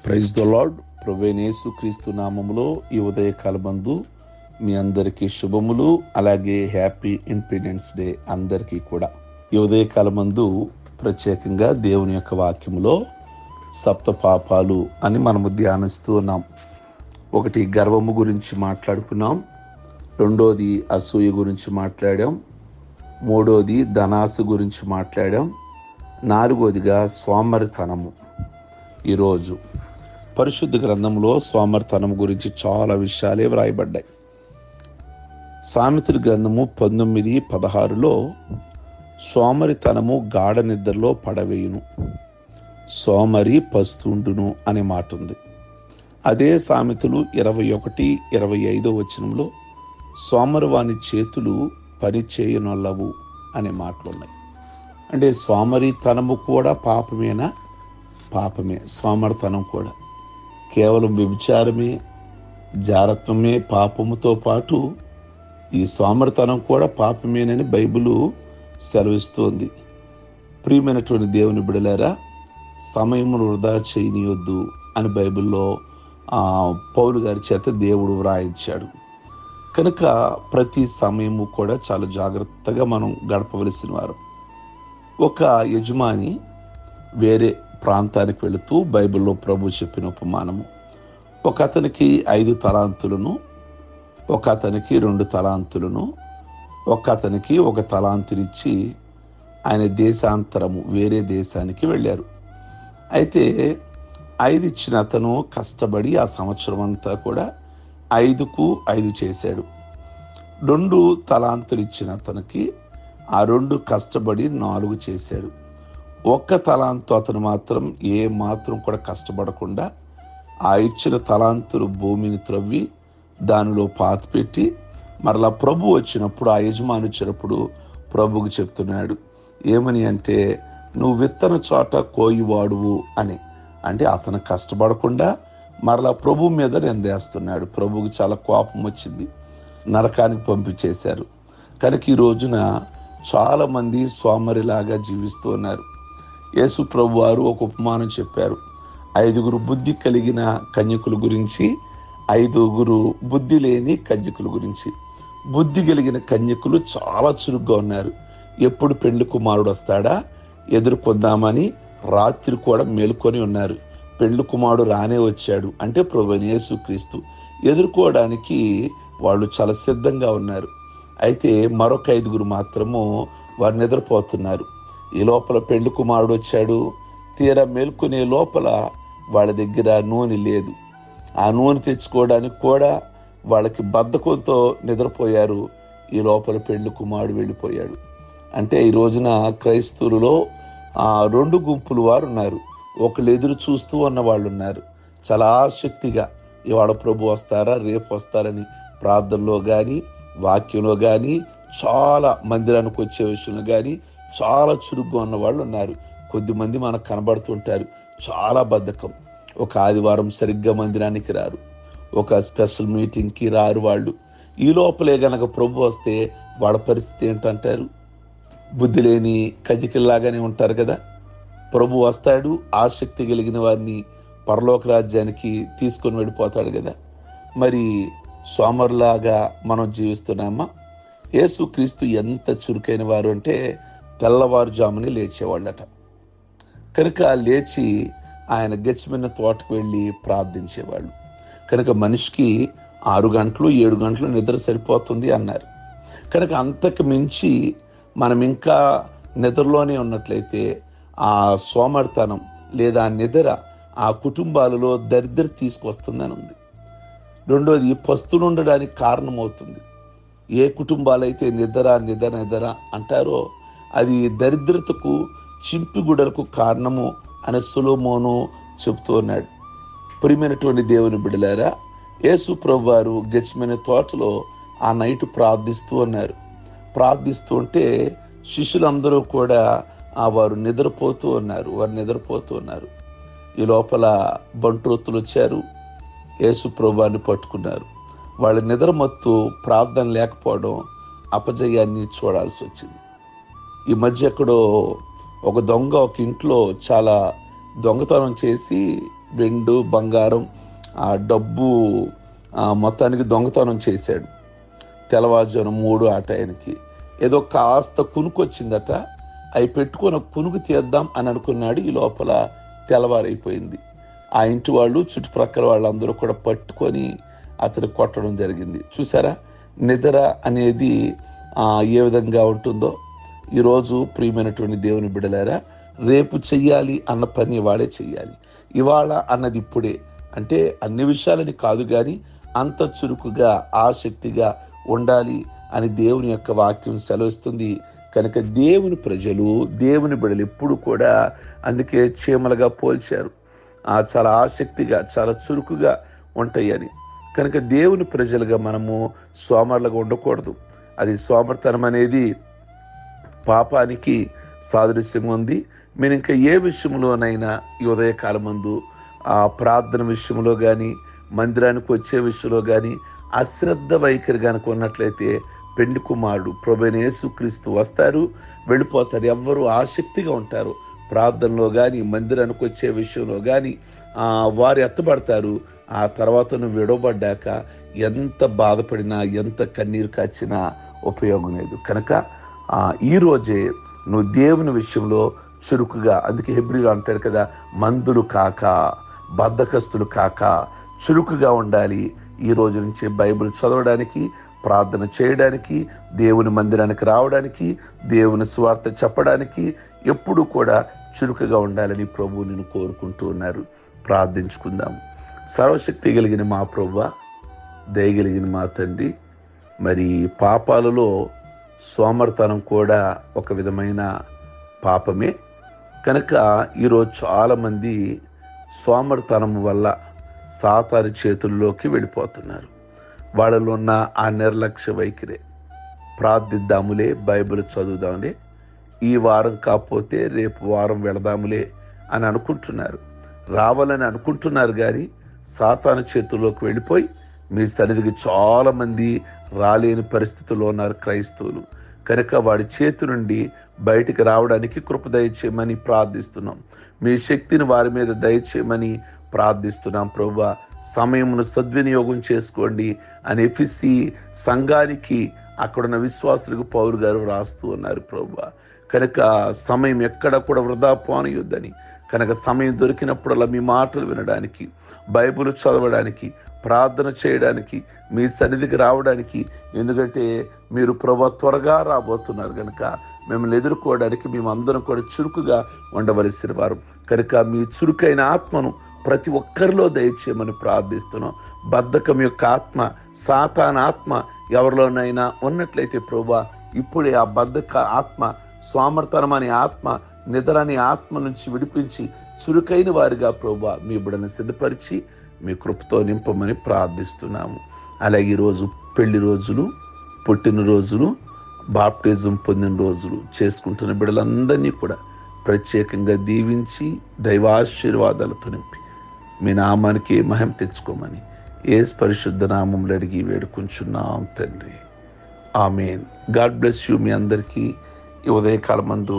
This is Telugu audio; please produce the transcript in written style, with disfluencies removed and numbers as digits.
Praise the lord. ప్రభువైన యేసుక్రీస్తు నామములో ఈ ఉదయకాలమందు మీ అందరికీ శుభములు, అలాగే హ్యాపీ ఇండిపెండెన్స్ డే అందరికీ కూడా. ఈ ఉదయకాలమందు ప్రత్యేకంగా దేవుని యొక్క వాక్యములో సప్త పాపాలు అని మనము ధ్యానిస్తూ ఉన్నాం. ఒకటి, గర్వము గురించి మాట్లాడుకున్నాం. రెండోది, అసూయ గురించి మాట్లాడాం. మూడోది, ధనాశ గురించి మాట్లాడాం. నాలుగోదిగా సోమరితనము. ఈరోజు పరిశుద్ధ గ్రంథంలో సోమరితనం గురించి చాలా విషయాలే వ్రాయబడ్డాయి. సామెతల గ్రంథము 19:16లో సోమరితనము గాఢ నిద్రలో పడవేయును, సోమరి పస్తుండును అనే మాట ఉంది. అదే సామెతలు 21:25 వచనంలో సోమరివాని చేతులు పని చేయనొల్లవు అనే మాటలు ఉన్నాయి. అంటే సోమరితనము కూడా పాపమేనా? పాపమే. సోమరితనం కూడా కేవలం వ్యభిచారమే, జారత్వమే పాపముతో పాటు ఈ సోమరితనం కూడా పాపమేనని బైబిలు సెలవిస్తోంది. ప్రియమైనటువంటి దేవుని బిడ్డలారా, సమయమును వృధా చేయనీయొద్దు అని బైబిల్లో పౌలు గారి చేత దేవుడు వ్రాయించాడు. కనుక ప్రతి సమయము కూడా చాలా జాగ్రత్తగా మనం గడపవలసిన వారు. ఒక యజమాని వేరే ప్రాంతానికి వెళుతూ బైబిల్లో ప్రభు చెప్పిన ఉపమానము, ఒక అతనికి 5 తలాంతులను, ఒక అతనికి 2 తలాంతులను, ఒక అతనికి 1 తలాంతునిచ్చి ఆయన దేశాంతరము వేరే దేశానికి వెళ్ళారు. అయితే 5 ఇచ్చిన అతను కష్టపడి ఆ సంవత్సరం అంతా కూడా 5కు 5 చేశాడు. 2 తలాంతులు ఇచ్చిన అతనికి ఆ 2 కష్టపడి 4 చేశాడు. 1 తలాంతు అతను మాత్రం ఏ మాత్రం కూడా కష్టపడకుండా ఆ ఇచ్చిన తలాంతులు భూమిని త్రవ్వి దానిలో పాతిపెట్టి మరలా ప్రభు వచ్చినప్పుడు, ఆ యజమాని వచ్చినప్పుడు ప్రభువుకు చెప్తున్నాడు. ఏమని అంటే, నువ్వు విత్తన చోట కోయివాడువు అని. అంటే అతను కష్టపడకుండా మరలా ప్రభు మీద నిందేస్తున్నాడు. ప్రభువుకి చాలా కోపం వచ్చింది, నరకానికి పంపించేశారు. కనుక ఈ రోజున చాలామంది సోమరిలాగా జీవిస్తూ ఉన్నారు. యేసు ప్రభు వారు ఒక ఉపమానం చెప్పారు. 5 బుద్ధి కలిగిన కన్యకుల గురించి, 5 బుద్ధి లేని కన్యకుల గురించి. బుద్ధి కలిగిన కన్యకులు చాలా చురుగ్గా ఉన్నారు. ఎప్పుడు పెళ్లి కుమారుడు వస్తాడా ఎదుర్కొందామని రాత్రి కూడా మేలుకొని ఉన్నారు. పెళ్లి కుమారుడు రానే వచ్చాడు అంటే ప్రభువైన యేసుక్రీస్తు ఎదుర్కోవడానికి వాళ్ళు చాలా సిద్ధంగా ఉన్నారు. అయితే మరొక 5 మాత్రము వారు నిద్రపోతున్నారు. ఈ లోపల పెళ్లి కుమారుడు వచ్చాడు. తీరా మేల్కొనే లోపల వాళ్ళ దగ్గర నూనె లేదు. ఆ నూనె తెచ్చుకోవడానికి కూడా వాళ్ళకి బద్ధకంతో నిద్రపోయారు. ఈ లోపల పెళ్లి కుమారుడు వెళ్ళిపోయాడు. అంటే ఈ రోజున క్రైస్తవులలో 2 గుంపులు వారు ఉన్నారు. ఒకళ్ళు ఎదురు చూస్తూ ఉన్న వాళ్ళు ఉన్నారు. చాలా ఆసక్తిగా ఇవాళ ప్రభు వస్తారా, రేపు వస్తారని ప్రార్థనలో కానీ, వాక్యంలో కానీ, చాలా మందిరానికి వచ్చే విషయంలో కానీ చాలా చురుగ్గా ఉన్న వాళ్ళు ఉన్నారు. కొద్దిమంది మనకు కనబడుతుంటారు, చాలా బద్ధకం. ఒక ఆదివారం సరిగ్గా మందిరానికి రారు, ఒక స్పెషల్ మీటింగ్కి రారు వాళ్ళు. ఈ లోపలే గనక ప్రభు వస్తే వాళ్ళ పరిస్థితి ఏంటంటారు? బుద్ధి లేని కజికల్లాగానే ఉంటారు కదా. ప్రభు వస్తాడు, ఆసక్తి కలిగిన వారిని పరలోక రాజ్యానికి తీసుకొని వెళ్ళిపోతాడు కదా. మరి సోమరులాగా మనం జీవిస్తున్నామా? యేసుక్రీస్తు ఎంత చురుకైన వారు అంటే తెల్లవారుజాముని లేచేవాళ్ళట. కనుక లేచి ఆయన గెత్సేమనే తోటకు వెళ్ళి ప్రార్థించేవాళ్ళు. కనుక మనిషికి 6 గంటలు 7 గంటలు నిద్ర సరిపోతుంది అన్నారు. కనుక అంతకు మించి మనం ఇంకా నిద్రలోనే ఉన్నట్లయితే ఆ సోమరితనం లేదా నిద్ర ఆ కుటుంబాలలో దరిద్ర తీసుకొస్తుందని ఉంది. రెండోది, పస్తులుండడానికి కారణమవుతుంది. ఏ కుటుంబాలైతే నిద్ర నిద్ర నిద్ర అంటారో అది దరిద్రతకు, చింపిగుడలకు కారణము అని సొలొమోను చెబుతూ ఉన్నాడు. ప్రియమైనటువంటి దేవుని బిడ్డలారా, యేసు ప్రభు వారు గెత్సేమనే తోటలో ఆ నైట్ ప్రార్థిస్తూ ఉన్నారు. ప్రార్థిస్తూ ఉంటే శిష్యులందరూ కూడా వారు నిద్రపోతూ ఉన్నారు. ఈ లోపల బంట్రోతులు వచ్చారు, యేసు ప్రభు వారిని పట్టుకున్నారు. వాళ్ళ నిద్రమత్తు ప్రార్థన లేకపోవడం అపజయాన్ని చూడాల్సి వచ్చింది. ఈ మధ్య ఎక్కడో ఒక దొంగ ఒక ఇంట్లో చాలా దొంగతనం చేసి వెండు బంగారం ఆ డబ్బు మొత్తానికి దొంగతనం చేశాడు. తెల్లవారుజామున 3 ఆ టైంకి ఏదో కాస్త కునుకు వచ్చిందట. అవి పెట్టుకొని కునుకు తీద్దాం అని అనుకున్నాడు. ఈ లోపల తెల్లవారైపోయింది. ఆ ఇంటి వాళ్ళు చుట్టుప్రక్కల వాళ్ళందరూ కూడా పట్టుకొని అతను కొట్టడం జరిగింది. చూసారా నిద్ర అనేది ఏ విధంగా ఉంటుందో. ఈరోజు ప్రియమైనటువంటి దేవుని బిడ్డలారా, రేపు చెయ్యాలి అన్న పని ఇవాళే చెయ్యాలి. ఇవాళ అన్నది ఇప్పుడే. అంటే అన్ని విషయాలని కాదు, కానీ అంత చురుకుగా ఆసక్తిగా ఉండాలి అని దేవుని యొక్క వాక్యం సెలవిస్తుంది. కనుక దేవుని ప్రజలు, దేవుని బిడ్డలు ఎప్పుడు కూడా అందుకే చీమలుగా పోల్చారు. చాలా ఆసక్తిగా చాలా చురుకుగా ఉంటాయని. కనుక దేవుని ప్రజలుగా మనము సోమరులుగా ఉండకూడదు. అది సోమర్తనం అనేది పాపానికి సాదృశ్యంగా ఉంది. మీరు ఇంకా ఏ విషయంలోనైనా ఈ ఉదయకాలం ముందు ప్రార్థన విషయంలో కానీ, మందిరానికి వచ్చే విషయంలో కానీ అశ్రద్ధ వైఖరి కనుక ఉన్నట్లయితే పెండ్లి కుమారుడు ప్రభువైన యేసుక్రీస్తు వస్తారు, వెళ్ళిపోతారు. ఎవ్వరూ ఆసక్తిగా ఉంటారు ప్రార్థనలో కానీ, మందిరానికి వచ్చే విషయంలో కానీ వారు ఎత్తబడతారు. ఆ తర్వాత నువ్వు విడవబడ్డాక ఎంత బాధపడినా, ఎంత కన్నీరు కాచినా ఉపయోగం లేదు. కనుక ఈరోజే నువ్వు దేవుని విషయంలో చురుకుగా, అందుకే హెబ్రీలో అంటాడు కదా, మందులు కాక బద్ధకస్తులు కాక చురుకుగా ఉండాలి. ఈ రోజు నుంచి బైబిల్ చదవడానికి, ప్రార్థన చేయడానికి, దేవుని మందిరానికి రావడానికి, దేవుని సువార్త చెప్పడానికి ఎప్పుడు కూడా చురుకుగా ఉండాలని ప్రభువు నేను కోరుకుంటూ ఉన్నారు. ప్రార్థించుకుందాం. సర్వశక్తి కలిగిన మా ప్రభువా, దయగలిగిన మా తండ్రి, మరి పాపాలలో సోమర్తనం కూడా ఒక విధమైన పాపమే. కనుక ఈరోజు చాలామంది సోమర్తనం వల్ల సాతాను చేతుల్లోకి వెళ్ళిపోతున్నారు. వాళ్ళలో ఉన్న ఆ నిర్లక్ష్య వైఖరే. ప్రార్థిద్దాములే, బైబిల్ చదువుదాములే, ఈ వారం కాకపోతే రేపు వారం వెళదాములే అని అనుకుంటున్నారు, రావాలని అనుకుంటున్నారు. కానీ సాతాను చేతుల్లోకి వెళ్ళిపోయి మీ సన్నిధికి చాలామంది రాలేని పరిస్థితుల్లో ఉన్నారు క్రైస్తవులు. కనుక వాడి చేతి నుండి బయటికి రావడానికి కృప దయచేయమని ప్రార్థిస్తున్నాం. మీ శక్తిని వారి మీద దయచేయమని ప్రార్థిస్తున్నాం. ప్రభువా, సమయమును సద్వినియోగం చేసుకోండి అని ఎఫెసీ సంఘానికి అక్కడున్న విశ్వాసులకు పౌలు గారు రాస్తూ ఉన్నారు ప్రభువా. కనుక సమయం ఎక్కడ కూడా వృధా పోనీయొద్దని, కనుక సమయం దొరికినప్పుడల్లా మీ మాటలు వినడానికి, బైబిల్ చదవడానికి, ప్రార్థన చేయడానికి, మీ సన్నిధికి రావడానికి, ఎందుకంటే మీరు ప్రభువా త్వరగా రాబోతున్నారు. కనుక మిమ్మల్ని ఎదుర్కోవడానికి మేమందరం కూడా చురుకుగా ఉండవలసిన వారు. కనుక మీ చురుకైన ఆత్మను ప్రతి ఒక్కరిలో దయచేయమని ప్రార్థిస్తున్నాం. బద్ధకం యొక్క ఆత్మ, సాతాను ఆత్మ ఎవరిలోనైనా ఉన్నట్లయితే ప్రభువా, ఇప్పుడే ఆ బద్ధక ఆత్మ, సోమర్తనం అనే ఆత్మ, నిద్ర అనే ఆత్మ నుంచి విడిపించి చురుకైన వారిగా ప్రభువా మీ బిడ్డను సిద్ధపరిచి మీ కృపతో నింపమని ప్రార్థిస్తున్నాము. అలాగే ఈరోజు పెళ్లి రోజులు, పుట్టినరోజులు, బాప్టిజం పొందిన రోజులు చేసుకుంటున్న బిడ్డలందరినీ కూడా ప్రత్యేకంగా దీవించి దైవాశీర్వాదాలతో నింపి మీ నామానికి మహిమ తెచ్చుకోమని యేసు పరిశుద్ధ నామములో అడిగి వేడుకుంటున్నాం తండ్రి. ఆమేన్. God bless you. మీ అందరికీ ఈ ఉదయకాలం మందు